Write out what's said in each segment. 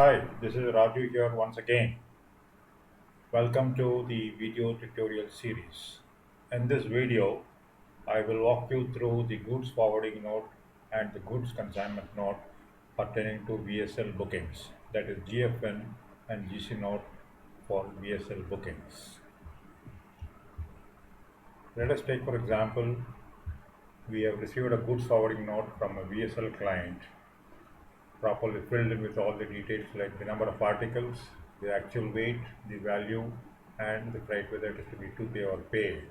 Hi, this is Raju here once again. Welcome to the video tutorial series. In this video, I will walk you through the goods forwarding note and the goods consignment note pertaining to VSL bookings, that is GFN and GC Note for VSL bookings. Let us take for example, we have received a goods forwarding note from a VSL client properly filled in with all the details like the number of articles, the actual weight, the value, and the freight, whether it is to be to pay or paid.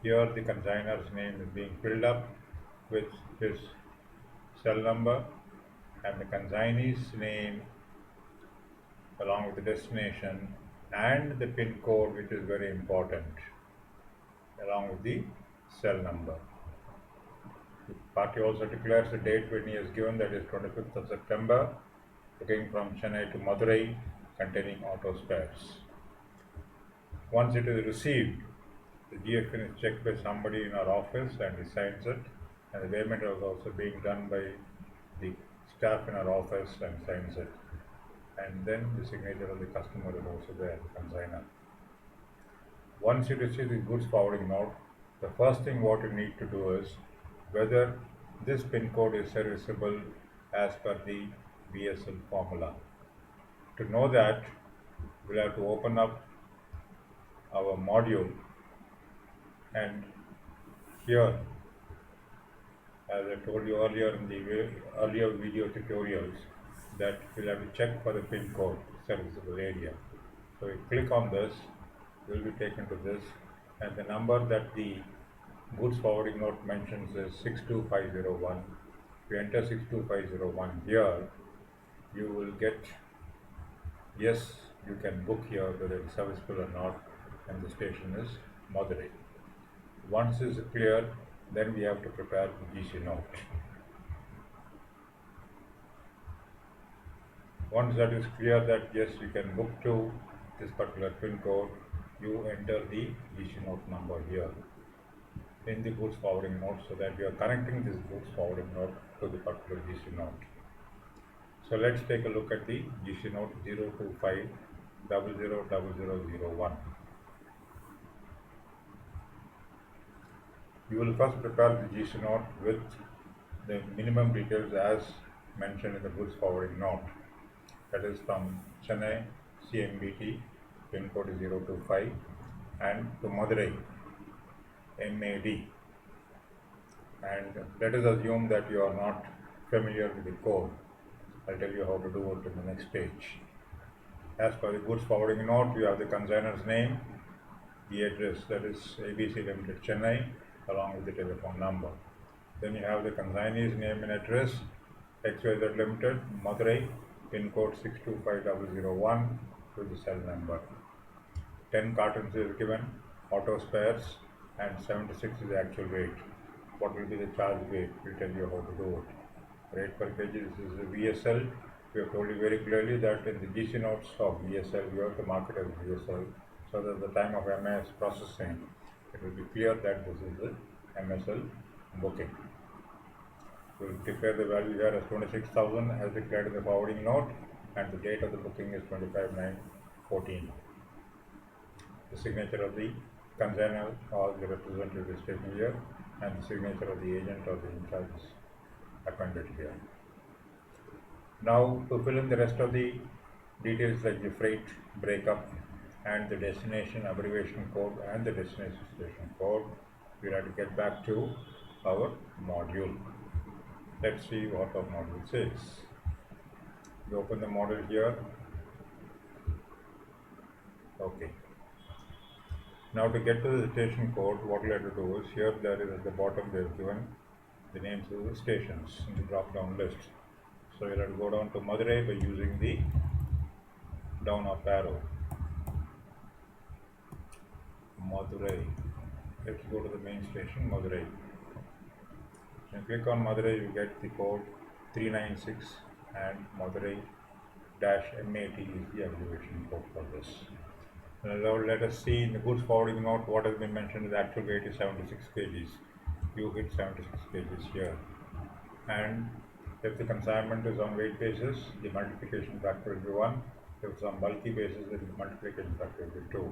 Here the consignor's name is being filled up with his cell number and the consignee's name along with the destination and the PIN code, which is very important, along with the cell number. The party also declares the date when he has given, that is 25th of September, booking from Chennai to Madurai, containing auto spares. Once it is received, the GFN is checked by somebody in our office and he signs it, and the payment is also being done by the staff in our office and signs it. And then the signature of the customer is also there, the consignor. Once you receive the goods forwarding note, the first thing what you need to do is whether this PIN code is serviceable as per the VSL formula. To know that, we'll have to open up our module, and here, as I told you earlier in the earlier video tutorials, that we'll have to check for the PIN code serviceable area. So you click on this, you'll be taken to this, and the number that the goods forwarding note mentions is 62501. If you enter 62501 here, you will get yes, you can book here whether it's serviceable or not, and the station is Madurai. Once this is clear, then we have to prepare the GC note. Once that is clear that yes, you can book to this particular PIN code, you enter the GC note number here in the goods forwarding note, so that we are connecting this goods forwarding note to the particular GC note. So let's take a look at the GC note 025 000001. You will first prepare the GC note with the minimum details as mentioned in the goods forwarding note. That is from Chennai CMBT, PIN code is 025, and to Madurai MAD. And let us assume that you are not familiar with the code. I'll tell you how to do it in the next page. As per the goods forwarding note, you have the consignor's name, the address, that is ABC Limited Chennai, along with the telephone number. Then you have the consignee's name and address, XYZ Limited, Madurai, PIN code 62501 with the cell number. 10 cartons is given, auto spares, and 76 is the actual weight. What will be the charge weight? We'll tell you how to do it. Rate per kg, this is the VSL. We have told you very clearly that in the GC notes of VSL, we have to mark it as VSL, so that at the time of MS processing, it will be clear that this is the MSL booking. We will declare the value here as 26,000 as declared in the forwarding note, and the date of the booking is 25/9/14. The signature of the consignor or the representative is taken here, and the signature of the agent or the in charge is appended here. Now, to fill in the rest of the details like the freight breakup and the destination abbreviation code and the destination station code, we have to get back to our module. Let's see what our module says. We open the module here. Okay. Now to get to the station code, what we have to do is here there is at the bottom they have given the names of the stations in the drop down list. So we'll have to go down to Madurai by using the down up arrow. Madurai. Let's go to the main station, Madurai. When you click on Madurai, you get the code 396, and Madurai-MAT is the abbreviation code for this. Now let us see in the goods forwarding note what has been mentioned. The actual weight is 76 kgs. You hit 76 kgs here, and If the consignment is on weight basis, the multiplication factor will be 1. If it's on bulky basis, the multiplication factor will be 2.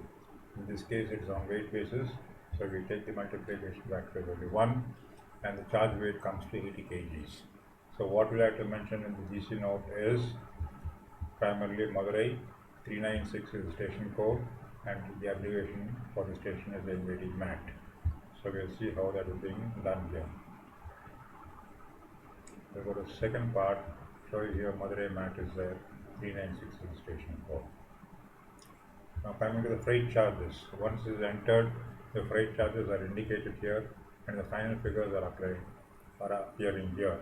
In this case, it is on weight basis, so we take the multiplication factor will be 1, and the charge weight comes to 80 kgs. So what we like to mention in the GC note is primarily Madurai, 396 is the station code, and the abbreviation for the station is NVD MAT. So we'll see how that is being done here. We'll go to the second part, show you here Madurai MAT is there, 396 is the station code. Now coming to the freight charges, once it is entered, the freight charges are indicated here and the final figures are appearing here.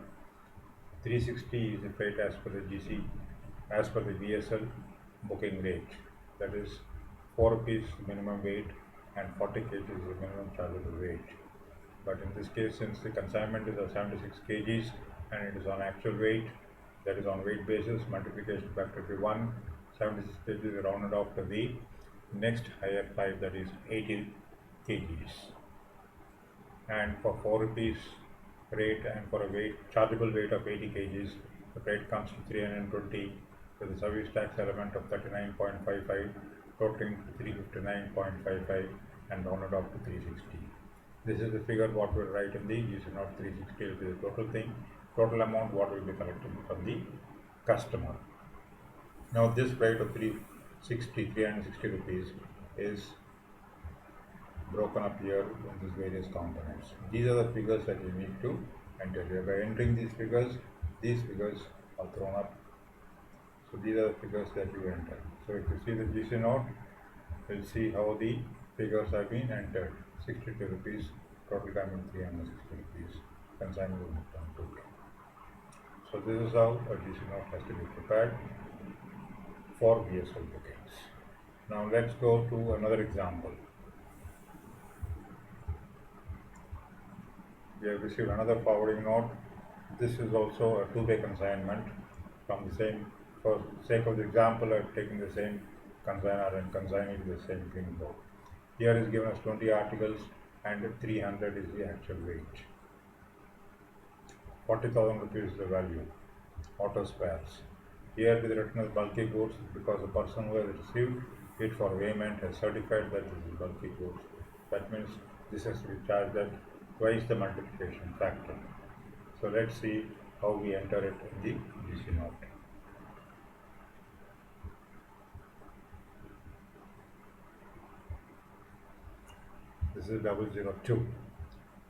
360 is the freight as per the GC, as per the VSL booking rate, that is 4 rupees minimum weight and 40 kg is the minimum chargeable weight. But in this case, since the consignment is of 76 kgs and it is on actual weight, that is on weight basis, multiplication factor will be 1, 76 kgs is rounded off to the next higher 5, that is 80 kgs. And for 4 rupees rate and for a weight, chargeable weight of 80 kgs, the freight comes to 320 with a service tax element of 39.55, totaling to 359.55 and rounded off to 360. This is the figure what we will write in the GC note. 360 will be the total thing, total amount what will be collected from the customer. Now this freight of 360 rupees is broken up here in these various components. These are the figures that you need to enter here. By entering these figures are thrown up. So these are the figures that you enter. So if you see the GC note, we'll see how the figures have been entered. 62 rupees, total coming 360 rupees, consignment will be done 2K. So this is how a GC note has to be prepared for VSL bookings. Now let's go to another example. We have received another forwarding note. This is also a 2-day consignment from the same, for sake of the example, I have taken the same consignor and consignee to the same green board. Here is given as 20 articles and 300 is the actual weight. 40,000 rupees is the value. Auto spares. Here it is written as bulky goods because the person who has received it for payment has certified that this is bulky goods. That means this has to be charged at twice the multiplication factor. So let's see how we enter it in the GC note. This is 002.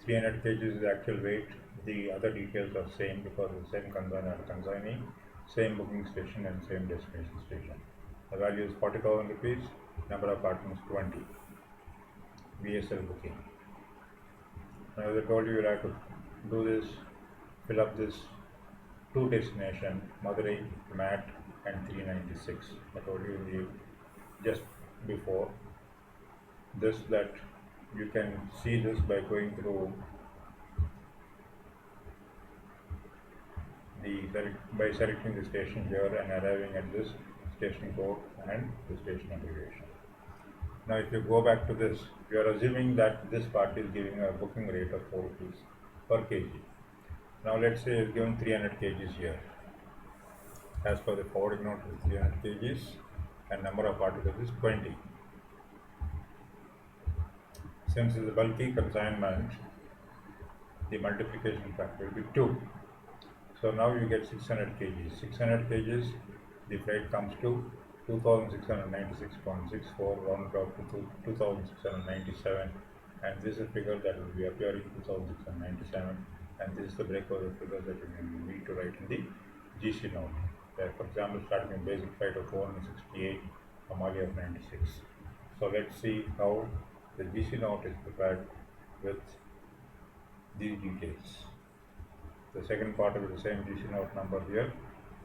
300 kg is the actual weight. The other details are same because the same consignor and consignee, same booking station and same destination station. The value is 40,000 rupees. Number of apartments 20. VSL booking. Now, as I told you, you have to do this, fill up this 2 destination, Madurai, MAT and 396. I told you just before this that you can see this by going through by selecting the station here and arriving at this station code and the station abbreviation. Now if you go back to this, you are assuming that this part is giving a booking rate of 4 rupees per kg. Now let's say it's given 300 kgs here. As per the forwarding note is 300 kgs and number of articles is 20. Since it is a bulky consignment, the multiplication factor will be 2. So now you get 600 kgs. 600 kgs, the freight comes to 2696.64, rounded off to 2697, and this is a figure that will be appearing 2697, and this is the breakout of figures that you need to write in the GC note. For example, starting with basic freight of 468, Amalia of 96. So let's see how the GC note is prepared with these details. The second part of the same GC note number here,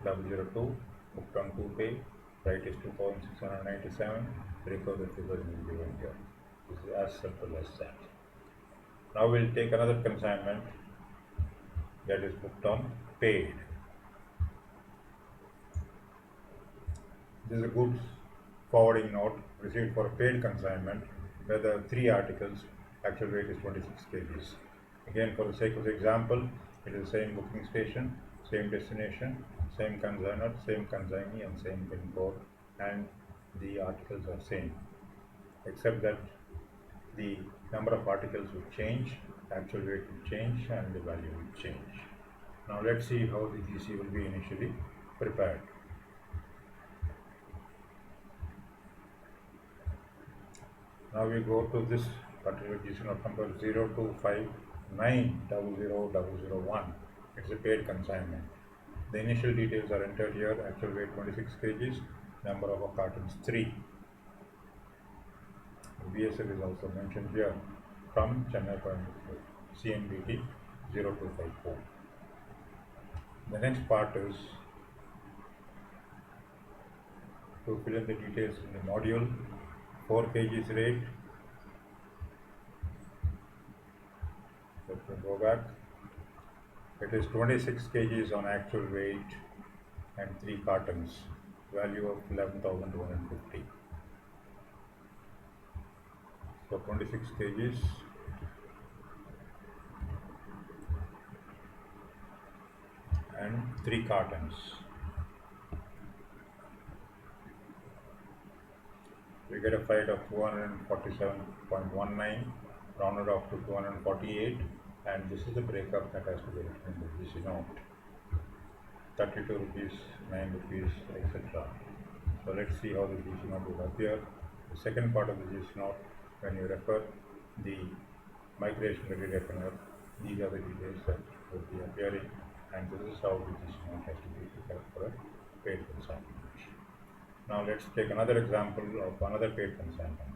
002, booked on 2K, freight is 2697, breakout the figures will be given here. This is as simple as that. Now we'll take another consignment that is booked on paid. This is a goods forwarding note received for a paid consignment where there are 3 articles, actual weight is 26 kgs. Again, for the sake of the example, it is the same booking station, same destination, same consignor, same consignee, and same pin code, and the articles are same, except that the number of articles will change, actual weight will change, and the value will change. Now let's see how the GC will be initially prepared. Now we go to this particular GC note number 0259000001. It's a paid consignment. The initial details are entered here. Actual weight 26 kgs, number of cartons 3. VSL is also mentioned here from Chennai CNBT 0254. The next part is to fill in the details in the module. 4 kgs rate. Let me go back. It is 26 kgs on actual weight and 3 cartons, value of 11,250. So 26 kgs and 3 cartons. We get a freight of 247.19, rounded off to 248, and this is the breakup that has to be written in the GC note. 32 rupees, 9 rupees, etc. So let's see how the GC note will appear. The second part of the GC note, when you refer the migration ready reckoner, these are the details that will be appearing, and this is how the GC note has to be prepared for a paid consignment. Now let's take another example of another paid consignment.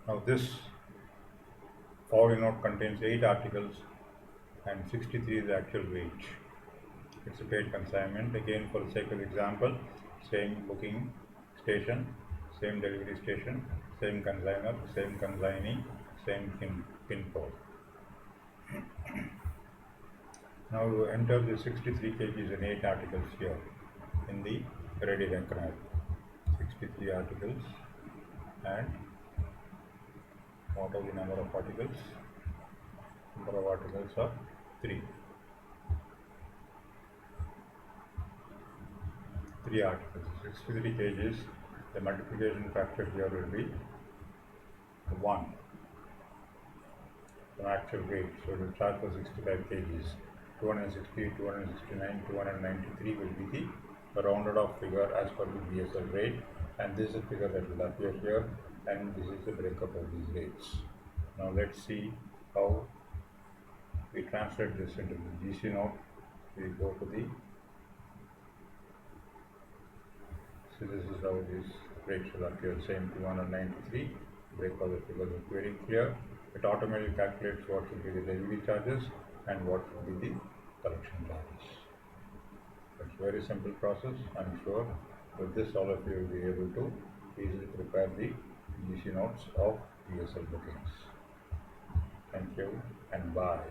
Now this forwarding note contains 8 articles and 63 is the actual weight. It's a paid consignment. Again, for the sake of example, same booking station, same delivery station, same consignor, same consignee, same pin code. Now we enter the 63 kgs and 8 articles here in the ready reckoner. 63 articles, and what are the number of articles? Number of articles are 3. 3 articles, 63 kgs. The multiplication factor here will be 1. The actual weight, so it will charge for 65 kgs. 260, 269, 293 will be the rounded off figure as per the VSL rate, and this is the figure that will appear here, and this is the breakup of these rates. Now let's see how we translate this into the GC note. We go to the, so this is how these rates will appear, same 293, breakup of the figures is very clear. It automatically calculates what will be the delivery charges and what will be the collection charges. It's a very simple process. I'm sure with this all of you will be able to easily prepare the GC notes of VSL bookings. Thank you and bye.